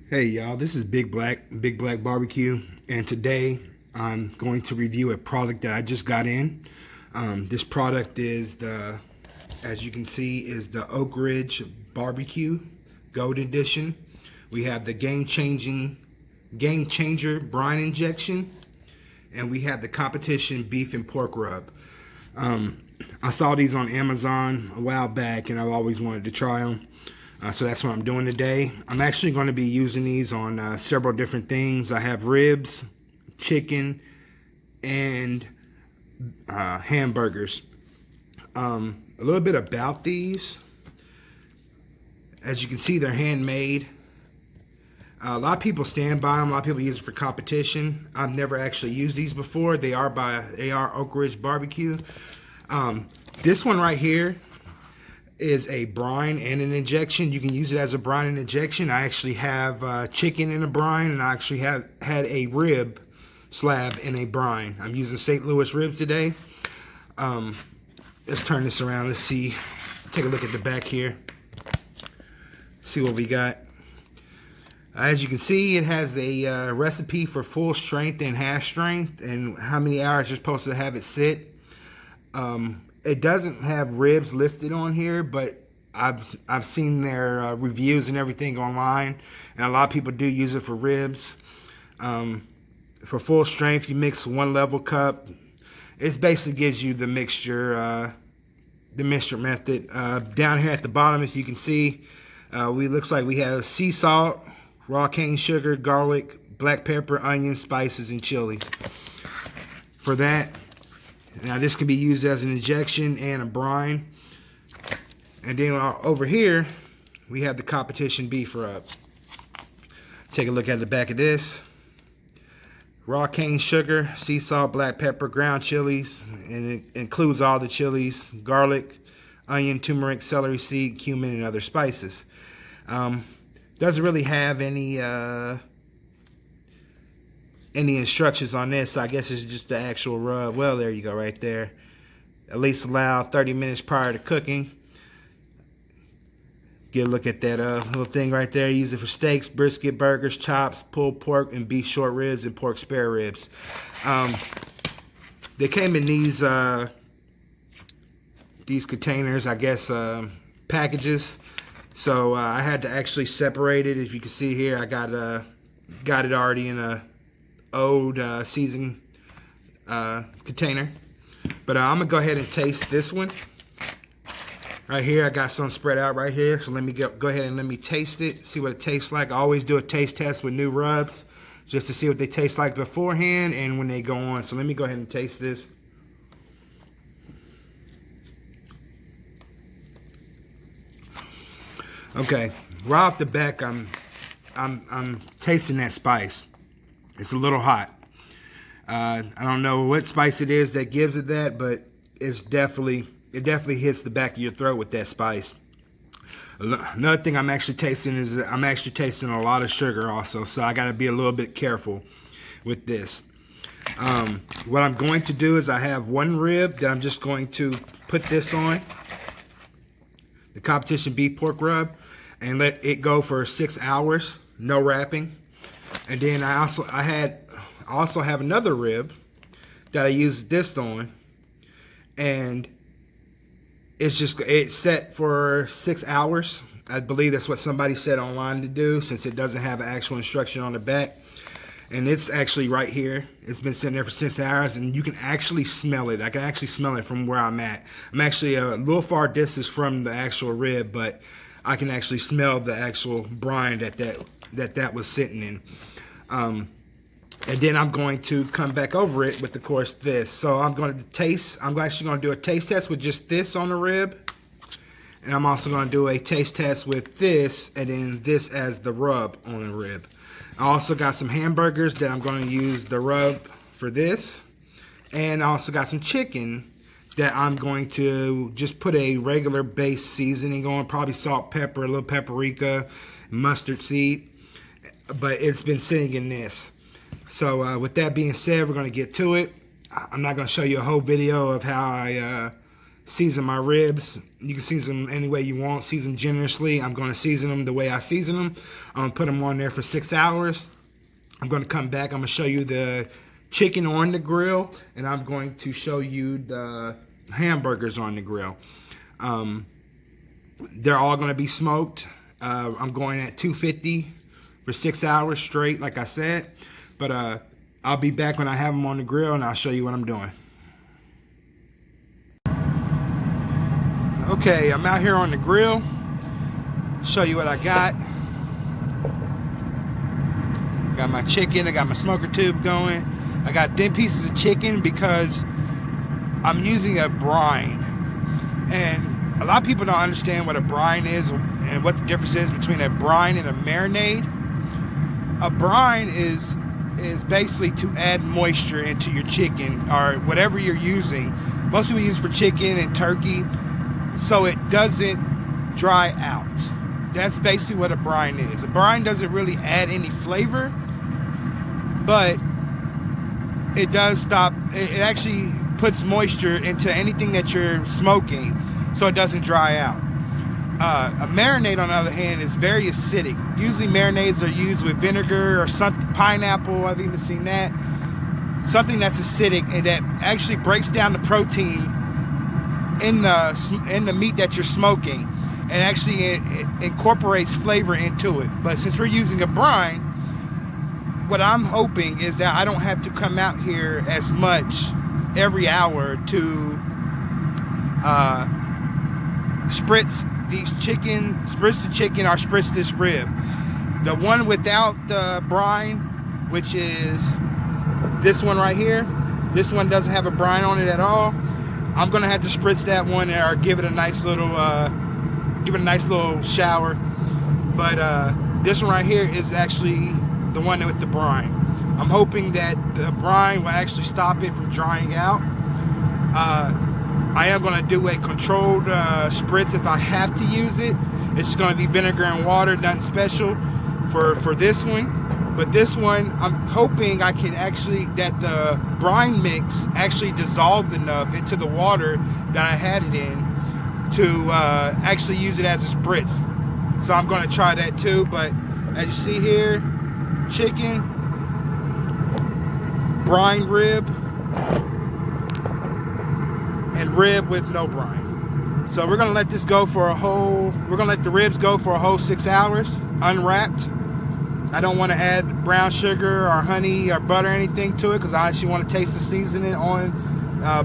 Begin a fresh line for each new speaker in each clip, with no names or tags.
Hey y'all, this is Big Black Barbecue, and today I'm going to review a product that I just got in. This product is as you can see, is the Oakridge Barbecue Gold Edition. We have the Gamechanger Brine Injection, and we have the Competition Beef and Pork Rub. I saw these on Amazon a while back, and I've always wanted to try them. So that's what I'm doing today. I'm actually going to be using these on several different things. I have ribs, chicken, and hamburgers. A little bit about these. As you can see, they're handmade. A lot of people stand by them. A lot of people use it for competition. I've never actually used these before. They are Oakridge Barbecue. This one right here is a brine and an injection. You can use it as a brine and injection. I actually have chicken in a brine, and I actually had a rib slab in a brine. I'm using St. Louis ribs today. Let's turn this around. Let's see. Take a look at the back here. See what we got. As you can see, it has a recipe for full strength and half strength, and how many hours you're supposed to have it sit. It doesn't have ribs listed on here, but I've seen their reviews and everything online, and a lot of people do use it for ribs. For full strength, you mix 1 level cup. It basically gives you the mixture method. Down here at the bottom, as you can see, looks like we have sea salt, raw cane sugar, garlic, black pepper, onion, spices, and chili. For that. Now this can be used as an injection and a brine. And then over here, we have the Competition Beef Rub. Take a look at the back of this. Raw cane sugar, sea salt, black pepper, ground chilies, and it includes all the chilies, garlic, onion, turmeric, celery seed, cumin, and other spices. Doesn't really have any instructions on this, so I guess it's just the actual rub. Well, there you go, right there. At least allow 30 minutes prior to cooking. Get a look at that little thing right there. Use it for steaks, brisket, burgers, chops, pulled pork, and beef short ribs and pork spare ribs. They came in these containers, I guess, packages. So I had to actually separate it. As you can see here, I got it already in a old seasoned container. But I'm gonna go ahead and taste this one right here. I got some spread out right here, so let me go ahead and let me taste it, see what it tastes like. I always do a taste test with new rubs just to see what they taste like beforehand and when they go on. So let me go ahead and taste this. Okay, right off the back, I'm tasting that spice. It's a little hot. I don't know what spice it is that gives it that, but it definitely hits the back of your throat with that spice. Another thing I'm actually tasting is that I'm actually tasting a lot of sugar also, so I got to be a little bit careful with this. What I'm going to do is I have 1 rib that I'm just going to put this on, the Competition Beef Pork Rub, and let it go for 6 hours, no wrapping. And then I also have another rib that I use this on, and it's set for 6 hours. I believe that's what somebody said online to do, since it doesn't have an actual instruction on the back. And it's actually right here. It's been sitting there for 6 hours, and you can actually smell it. I can actually smell it from where I'm at. I'm actually a little far distance from the actual rib, but I can actually smell the actual brine that was sitting in. And then I'm going to come back over it with, of course, this. So I'm going to taste. I'm actually going to do a taste test with just this on the rib. And I'm also going to do a taste test with this, and then this as the rub on the rib. I also got some hamburgers that I'm going to use the rub for this. And I also got some chicken that I'm going to just put a regular base seasoning on. Probably salt, pepper, a little paprika, mustard seed. But it's been sitting in this. So with that being said, we're going to get to it. I'm not going to show you a whole video of how I season my ribs. You can season them any way you want. Season generously. I'm going to season them the way I season them. I'm going to put them on there for 6 hours. I'm going to come back. I'm going to show you the chicken on the grill, and I'm going to show you the hamburgers on the grill. They're all going to be smoked. I'm going at 250 for 6 hours straight, like I said. But I'll be back when I have them on the grill, and I'll show you what I'm doing. Okay, I'm out here on the grill. Show you what I got. Got my chicken. I got my smoker tube going. I got thin pieces of chicken because I'm using a brine. And a lot of people don't understand what a brine is and what the difference is between a brine and a marinade. A brine is basically to add moisture into your chicken or whatever you're using. Most people use for chicken and turkey so it doesn't dry out. That's basically what a brine is. A brine doesn't really add any flavor, but it does stop. It actually puts moisture into anything that you're smoking so it doesn't dry out. A marinade, on the other hand, is very acidic. Usually marinades are used with vinegar or something, pineapple. I've even seen that. Something that's acidic and that actually breaks down the protein in the meat that you're smoking, and actually it incorporates flavor into it. But since we're using a brine, what I'm hoping is that I don't have to come out here as much every hour to spritz these chicken, spritz the chicken or spritz this rib. The one without the brine, which is this one right here, this one doesn't have a brine on it at all. I'm gonna have to spritz that one or give it a nice little shower. But this one right here is actually the one with the brine. I'm hoping that the brine will actually stop it from drying out. I am going to do a controlled spritz if I have to use it. It's going to be vinegar and water, nothing special for this one. But this one, I'm hoping I can actually, that the brine mix actually dissolved enough into the water that I had it in to actually use it as a spritz. So I'm going to try that too. But as you see here, chicken, brine rib, and rib with no brine. So we're gonna let this go for we're gonna let the ribs go for a whole 6 hours, unwrapped. I don't want to add brown sugar or honey or butter or anything to it because I actually want to taste the seasoning on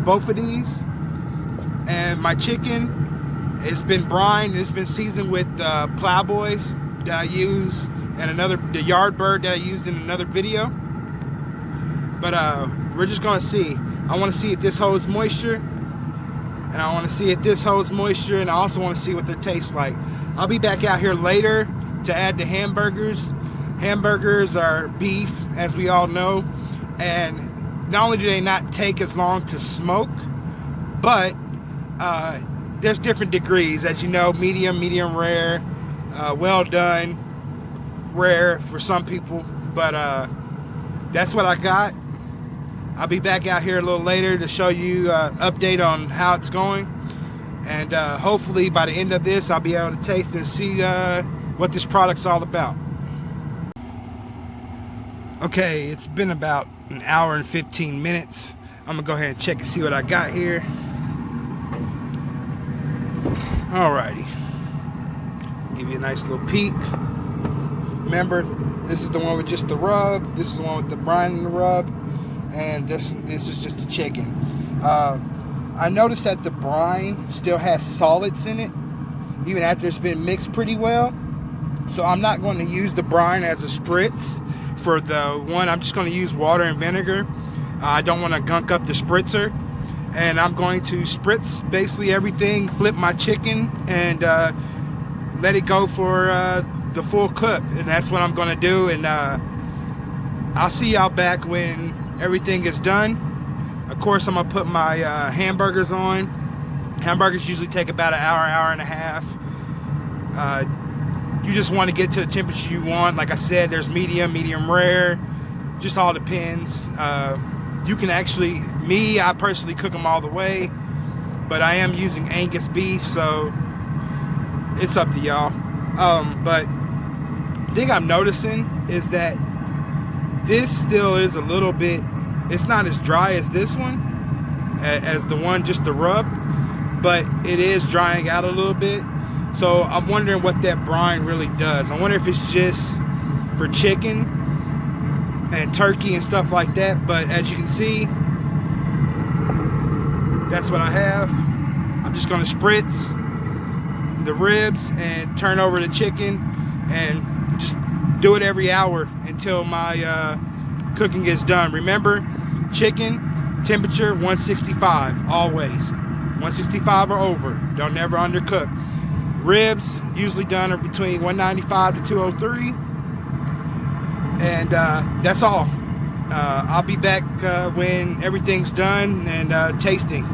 both of these. And my chicken, it's been brined, it's been seasoned with plowboys that I use, and the yard bird that I used in another video. But we're just gonna see. I want to see if this holds moisture, and I want to see if this holds moisture, and I also want to see what they taste like. I'll be back out here later to add the hamburgers. Hamburgers are beef, as we all know, and not only do they not take as long to smoke, but there's different degrees, as you know, medium rare, well done, rare for some people. But that's what I got. I'll be back out here a little later to show you update on how it's going, and hopefully by the end of this I'll be able to taste and see what this product's all about. Okay, it's been about an hour and 15 minutes. I'm gonna go ahead and check and see what I got here. Alrighty, give you a nice little peek. Remember, this is the one with just the rub, this is the one with the brine and the rub, and this is just the chicken. I noticed that the brine still has solids in it, even after it's been mixed pretty well. So I'm not going to use the brine as a spritz for the one. I'm just going to use water and vinegar. I don't want to gunk up the spritzer, and I'm going to spritz basically everything, flip my chicken, and let it go for the full cook. And that's what I'm going to do, and I'll see y'all back when everything is done. Of course, I'm gonna put my hamburgers on. Hamburgers usually take about an hour and a half. You just want to get to the temperature you want. Like I said, there's medium rare, just all depends. You can actually, I personally cook them all the way, but I am using Angus beef, so it's up to y'all. But the thing I'm noticing is that this still is a little bit, it's not as dry as this one, as the one just the rub, but it is drying out a little bit. So I'm wondering what that brine really does. I wonder if it's just for chicken and turkey and stuff like that. But as you can see, that's what I have. I'm just gonna spritz the ribs and turn over the chicken and just do it every hour until my cooking gets done. Remember, chicken temperature 165 always. 165 or over. Don't never undercook. Ribs usually done are between 195 to 203. And that's all. I'll be back when everything's done and tasting.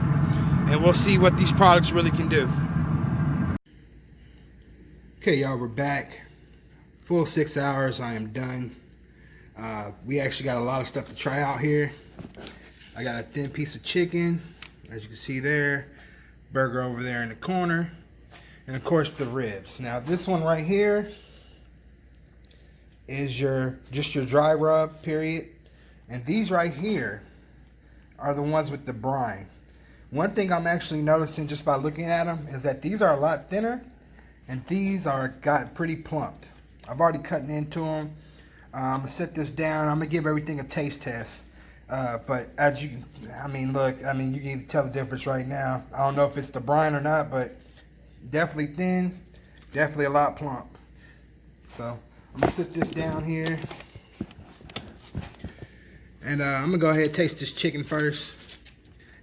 And we'll see what these products really can do. Okay, y'all, we're back. Full 6 hours, I am done. We actually got a lot of stuff to try out here. I got a thin piece of chicken, as you can see there. Burger over there in the corner. And of course the ribs. Now this one right here is just your dry rub, period. And these right here are the ones with the brine. One thing I'm actually noticing just by looking at them is that these are a lot thinner and these are got pretty plumped. I've already cut into them. I'm gonna set this down. I'm gonna give everything a taste test. But as you can, look, you can tell the difference right now. I don't know if it's the brine or not, but definitely thin, definitely a lot plump. So I'm gonna sit this down here, and I'm gonna go ahead and taste this chicken first.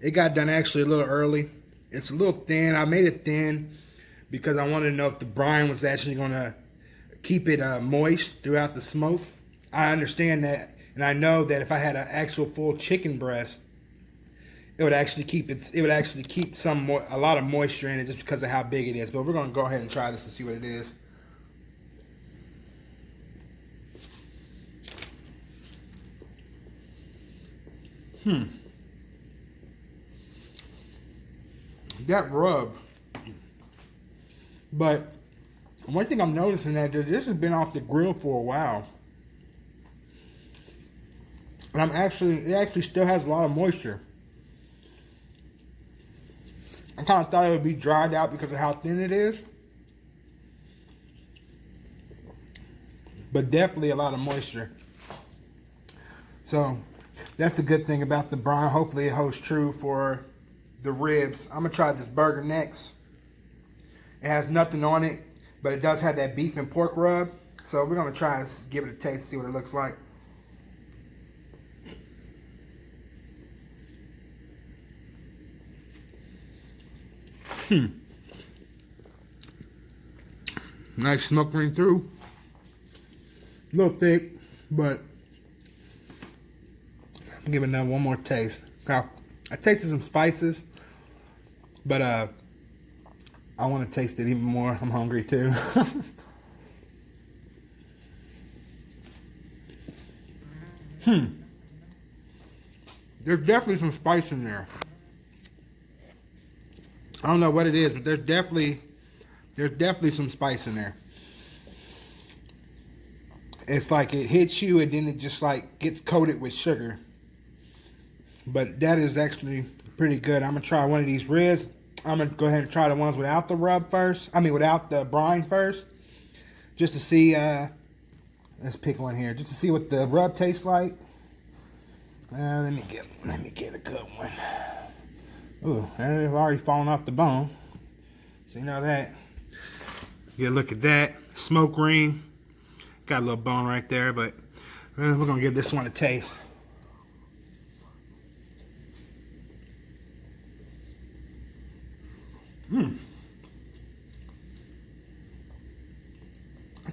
It got done actually a little early. It's a little thin. I made it thin because I wanted to know if the brine was actually gonna keep it moist throughout the smoke. I understand that, and I know that if I had an actual full chicken breast, it would actually keep a lot of moisture in it just because of how big it is. But we're gonna go ahead and try this and see what it is. That rub. But one thing I'm noticing that this has been off the grill for a while. And it actually still has a lot of moisture. I kind of thought it would be dried out because of how thin it is. But definitely a lot of moisture. So that's a good thing about the brine. Hopefully it holds true for the ribs. I'm going to try this burger next. It has nothing on it, but it does have that beef and pork rub. So we're going to try this, give it a taste, see what it looks like. Nice smoke ring through. A little thick, but I'm giving that one more taste. Now, I tasted some spices, but I want to taste it even more. I'm hungry too. There's definitely some spice in there. I don't know what it is, but there's definitely some spice in there. It's like it hits you and then it just like gets coated with sugar. But that is actually pretty good. I'm gonna try one of these ribs. I'm gonna go ahead and try the ones without the rub first. Without the brine first, just to see. Let's pick one here, just to see what the rub tastes like. Let me get a good one. Ooh, they've already fallen off the bone. So you know that. Get a look at that smoke ring. Got a little bone right there, but we're gonna give this one a taste. I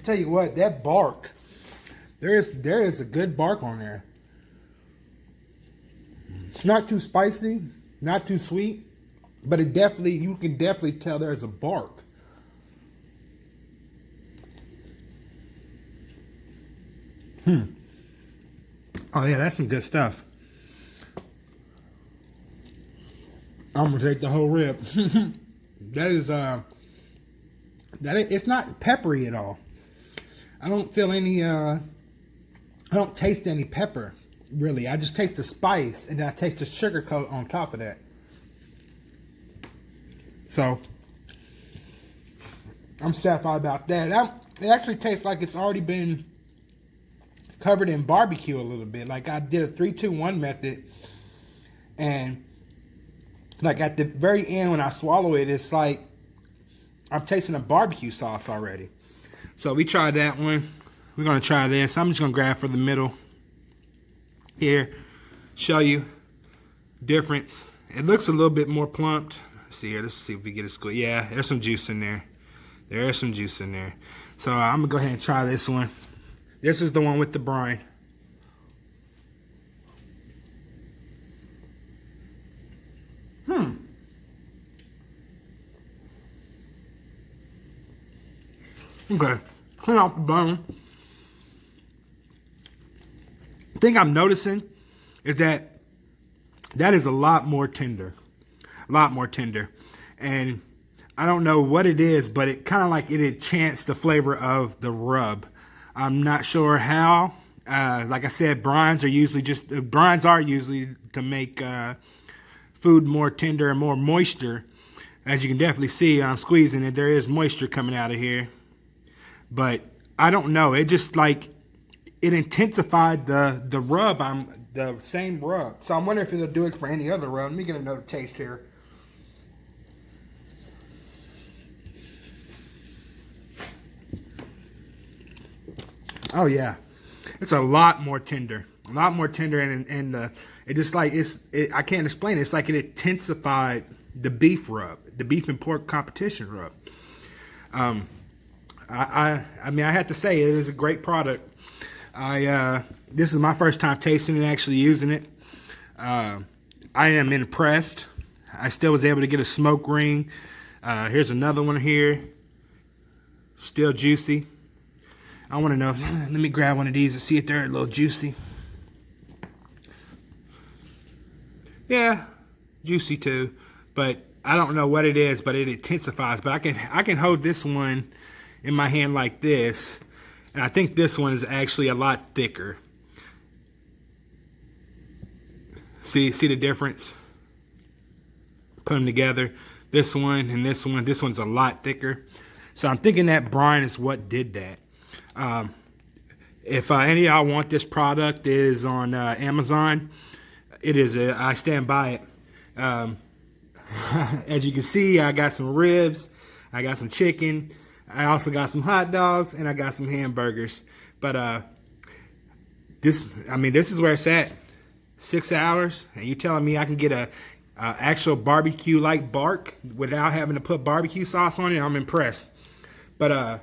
tell you what, that bark, there is a good bark on there. It's not too spicy, not too sweet, but you can definitely tell there's a bark. Oh yeah, that's some good stuff. I'm gonna take the whole rib. It's not peppery at all. I don't feel any I don't taste any pepper, really. I just taste the spice, and then I taste the sugar coat on top of that. So I'm satisfied about that. It actually tastes like it's already been covered in barbecue a little bit. Like I did a 3-2-1 method, and like at the very end when I swallow it, it's like I'm tasting a barbecue sauce already. So we tried that one. We're gonna try this. I'm just gonna grab for the middle here, show you difference. It looks a little bit more plumped. Let's see here. Let's see if we get a squeeze. Yeah, there's some juice in there. There's some juice in there. So I'm gonna go ahead and try this one. This is the one with the brine. Okay, clean off the bone. The thing I'm noticing is that is a lot more tender. A lot more tender. And I don't know what it is, but it kind of like it enhanced the flavor of the rub. I'm not sure how. Like I said, brines are usually to make food more tender and more moisture. As you can definitely see, I'm squeezing it. There is moisture coming out of here. But I don't know. It just like it intensified the rub. The same rub. So I'm wondering if it'll do it for any other rub. Let me get another taste here. Oh yeah, it's a lot more tender. A lot more tender, and it just like I can't explain it. It's like it intensified the beef rub, the beef and pork competition rub. I mean, I have to say it is a great product. This is my first time tasting it, actually using it. I am impressed. I still was able to get a smoke ring. Here's another one here. Still juicy. I want to know. Let me grab one of these to see if they're a little juicy. Yeah, juicy too. But I don't know what it is, but it intensifies. But I can hold this one in my hand like this, and I think this one is actually a lot thicker. See the difference? Put them together. This one and this one. This one's a lot thicker. So I'm thinking that brine is what did that. If any of y'all want this product, it is on Amazon. It is. I stand by it. As you can see, I got some ribs. I got some chicken. I also got some hot dogs, and I got some hamburgers. But this is where it's at. 6 hours, and you telling me I can get a actual barbecue-like bark without having to put barbecue sauce on it? I'm impressed. But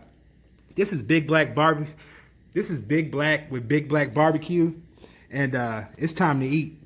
this is Big Black Barbecue. This is Big Black with Big Black Barbecue, and it's time to eat.